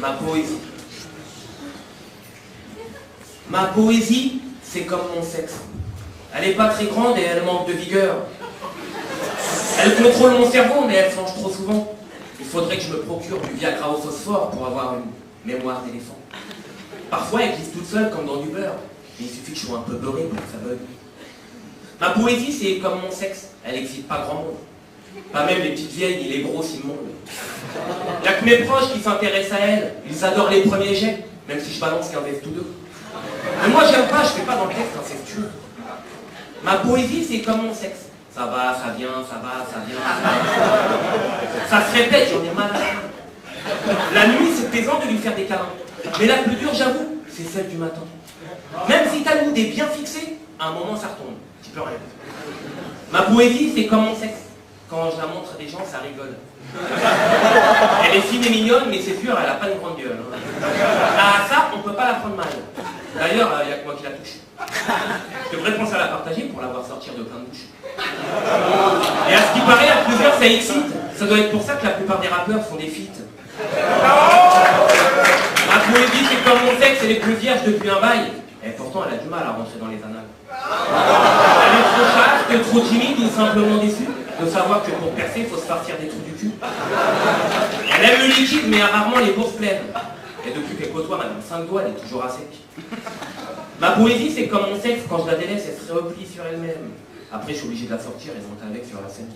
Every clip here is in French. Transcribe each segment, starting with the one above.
Ma poésie. Ma poésie, c'est comme mon sexe. Elle n'est pas très grande et elle manque de vigueur. Elle contrôle mon cerveau, mais elle flanche trop souvent. Il faudrait que je me procure du Viagra au phosphore pour avoir une mémoire d'éléphant. Parfois, elle glisse toute seule comme dans du beurre. Mais il suffit que je sois un peu beurré pour que ça bug. Ma poésie, c'est comme mon sexe. Elle n'excite pas grand monde. Pas même les petites vieilles ni les grosses immondes. Il n'y a que mes proches qui s'intéressent à elle. Ils adorent les premiers jets, même si je balance qu'un veste tous deux. Mais moi, j'aime pas, je fais pas dans le texte incestueux. Ma poésie, c'est comme mon sexe. Ça va, ça vient, ça va, ça vient, ça se répète, j'en ai mal à la La nuit, c'est plaisant de lui faire des câlins. Mais la plus dure, j'avoue, c'est celle du matin. Même si t'as le mood est bien fixé, à un moment, ça retombe. Tu peux rien. Ma poésie, c'est comme mon sexe. Quand je la montre à des gens, ça rigole. Elle est fine et mignonne, mais c'est sûr, elle a pas une grande gueule. Ah, ça, on peut pas la prendre mal. D'ailleurs, il n'y a que moi qui la touche. Je devrais penser à la partager pour la voir sortir de plein de bouches. Et à ce qui paraît, à plusieurs, ça excite. Ça doit être pour ça que la plupart des rappeurs font des feats. Ma poésie, c'est comme mon sexe, elle est plus vierge depuis un bail. Et pourtant, elle a du mal à rentrer dans les annales. Elle est trop chaste, trop timide ou simplement déçue de savoir que pour percer, il faut se partir des trous du cul. Elle aime le liquide, mais a rarement les bourses pleines. Et depuis qu'elle côtoie Madame 5 doigts, elle est toujours à sec. Ma poésie, c'est comme mon sexe, quand je la délaisse, elle se replie sur elle-même. Après, je suis obligé de la sortir et de monter avec sur la scène.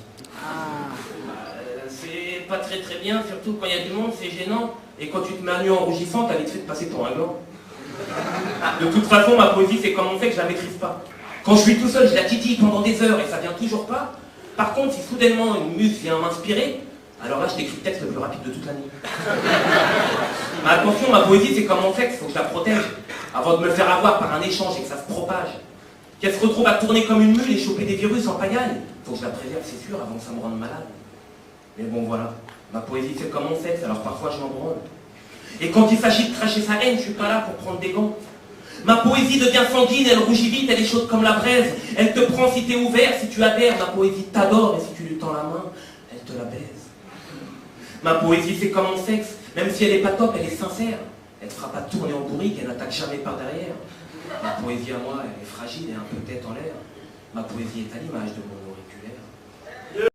C'est pas très bien, surtout quand il y a du monde, c'est gênant. Et quand tu te mets à nu en rougissant, t'as vite fait de passer pour un gland. De toute façon, ma poésie, c'est comme mon sexe, je la maîtrise pas. Quand je suis tout seul, je la titille pendant des heures et ça vient toujours pas. Par contre, si soudainement une muse vient m'inspirer, alors là, je t'écris le texte le plus rapide de toute la nuit. Mais attention, ma poésie, c'est comme mon sexe, faut que je la protège. Avant de me faire avoir par un échange et que ça se propage. Qu'elle se retrouve à tourner comme une mule et choper des virus en pagaille. Faut que je la préserve, c'est sûr, avant que ça me rende malade. Mais bon, voilà. Ma poésie, c'est comme mon sexe, alors parfois je m'en branle. Et quand il s'agit de cracher sa haine, je suis pas là pour prendre des gants. Ma poésie devient sanguine, elle rougit vite, elle est chaude comme la braise. Elle te prend si t'es ouvert, si tu adhères. Ma poésie t'adore et si tu lui tends la main, elle te la baise. Ma poésie, c'est comme mon sexe. Même si elle est pas top, elle est sincère. Elle ne fera pas tourner en bourrique, elle n'attaque jamais par derrière. Ma poésie à moi, elle est fragile et un peu tête en l'air. Ma poésie est à l'image de mon